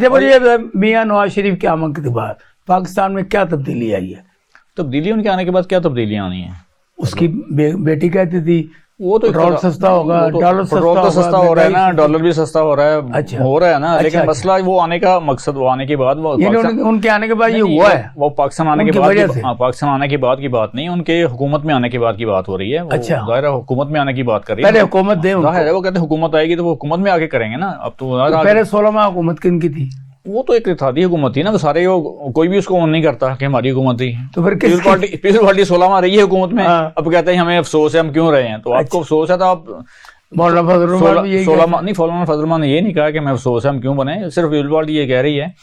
अच्छा मुझे मियां नवाज शरीफ के आमद के बाद पाकिस्तान में क्या तब्दीली आई है? तब्दीली उनके आने के बाद क्या तब्दीलियाँ आनी है? उसकी बेटी कहती थी वो तो पेट्रोल सस्ता होगा, डॉलर पेट्रोल तो सस्ता हो रहा है ना, डॉलर भी सस्ता हो रहा है। अच्छा, हो रहा है ना, लेकिन अच्छा, मसला वो आने का मकसद, वो आने के बाद वो उनके आने के बाद ये हुआ है, वो पाकिस्तान आने के बाद, पाकिस्तान आने के बाद की बात नहीं, उनके हुकूमत में आने के बाद की बात हो रही है। अच्छा, जाहिर है हुकूमत में आने की बात कर रही है, पहले हुकूमत दे, जाहिर है वो कहते हैं हुकूमत आएगी तो वो हुकूमत में आके करेंगे ना। अब तो पहले 16 माह हुकूमत किन की थी? वो तो एक इत्तेहादी हुकूमत थी ना, वो सारे कोई भी उसको ऑन नहीं करता कि हमारी हुकूमत थी। तो फिर पीपल्स पार्टी 16 माह रही है हुकूमत में। अब कहते हैं हमें अफसोस है, हम क्यों रहे हैं? तो आपको अफसोस है तो आप मौलाना फजल रहमान 16 माह नहीं, मौलाना फजल रहमान ने ये नहीं कहा कि हमें अफसोस है हम क्यों बने, सिर्फ पीपल्स पार्टी ये कह रही है।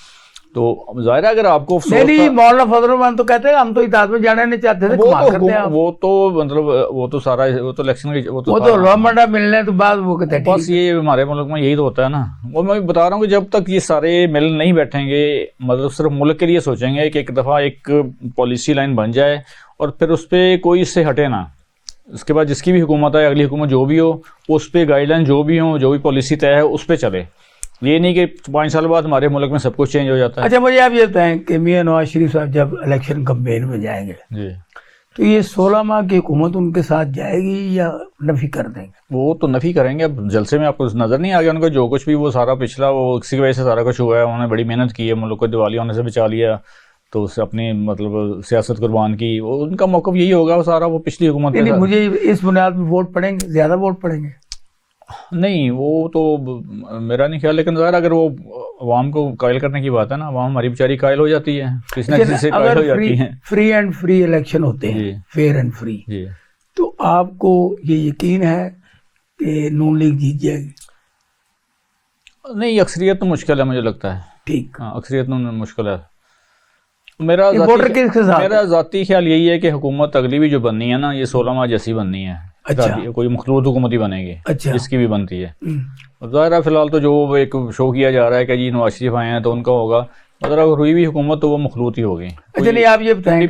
तो जाहिर है अगर आपको नहीं, मौलाना फजल रहमान तो कहते हैं हम तो इताद में जाना नहीं चाहते थे। वो तो मतलब वो तो सारा वो तो इलेक्शन की वो तो मंडा मिलने तो बाद वो कहते हैं बस ये हमारे मुल्क में यही तो होता है ना। वो मैं बता रहा हूँ कि जब तक ये सारे मिल नहीं बैठेंगे, मतलब सिर्फ मुल्क के लिए सोचेंगे कि एक दफ़ा एक पॉलिसी लाइन बन जाए और फिर उस पर कोई इससे हटे ना, उसके बाद जिसकी भी हुकूमत है, अगली हुकूमत जो भी हो, उस पर गाइडलाइन जो भी हो, जो भी पॉलिसी तय है उस पर चले। ये नहीं कि 5 साल बाद हमारे मुल्क में सब कुछ चेंज हो जाता है। अच्छा मुझे आप ये बताएं कि मियां नवाज शरीफ साहब जब इलेक्शन कैंपेन में जाएंगे जी, तो ये 16 माह की हुकूमत उनके साथ जाएगी या नफी कर देंगे? वो तो नफी करेंगे। अब जलसे में आपको नजर नहीं आ गया उनको जो कुछ भी वो सारा पिछला वो इसी की वजह से सारा कुछ हुआ है। उन्होंने बड़ी मेहनत की है, मुल्क को दिवाली होने से बचा लिया, तो उससे अपनी मतलब सियासत कुर्बान की। वो उनका मौक़िफ़ यही होगा वो सारा, वो पिछली हुकूमत नहीं, मुझे इस बुनियाद पर वोट पड़ेंगे, ज़्यादा वोट पड़ेंगे? नहीं, वो तो मेरा नहीं ख्याल, लेकिन ज़ाहिर अगर वो अवाम को कायल करने की बात है ना, अवाम हमारी बेचारी कायल हो जाती है, किसी न किसी से कायल हो जाती है। फ्री एंड फ्री इलेक्शन होते हैं, फेयर एंड फ्री, तो आपको ये यकीन है कि नून लीग जीत जाएगी? नहीं, अक्सरियत तो मुश्किल है मुझे लगता है। ठीक, हाँ, अक्सरियत तो मुश्किल है। मेरा ज़ाती ख्याल यही है कि हुकूमत अगली भी जो बननी है ना, ये 16 माह जैसी बननी है। अच्छा, कोई मखलूत हुकूमत ही बनेगी। अच्छा, जिसकी भी बनती है। ज़ाहिर है फिलहाल तो जो एक शो किया जा रहा है कि जी नवाज शरीफ आए हैं तो उनका होगा, अगर हुई भी हुकूमत तो वो मखलूत ही होगी। अच्छा नहीं, आप ये बताएं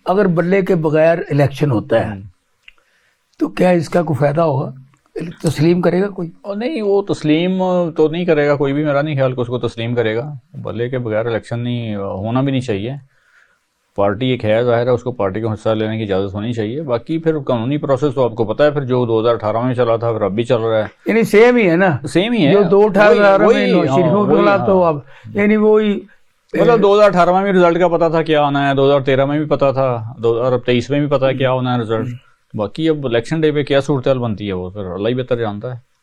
अगर बल्ले के बगैर इलेक्शन होता है तो क्या इसका कोई फायदा होगा? तस्लीम करेगा कोई? और नहीं, वो तस्लीम तो नहीं करेगा कोई भी, मेरा नहीं ख्याल कि उसको तस्लीम करेगा। बल्ले के बगैर इलेक्शन नहीं होना भी नहीं चाहिए। पार्टी एक है, ज़ाहिर है उसको पार्टी को हिस्सा लेने की इजाज़त होनी चाहिए। बाकी फिर कानूनी प्रोसेस तो आपको पता है, फिर जो 2018 में चला था फिर अब भी चल रहा है, यानी सेम ही है ना? सेम ही है जो 2018 में शरीफों के खिलाफ, तो अब यानी वही मतलब 2018 में भी रिजल्ट का पता था क्या आना है, 2013 में भी पता था, 2023 में भी पता है क्या होना है रिजल्ट। बाकी अब इलेक्शन डे पे क्या सूरत हाल बनती है वो फिर अल्लाह ही बेहतर जानता है।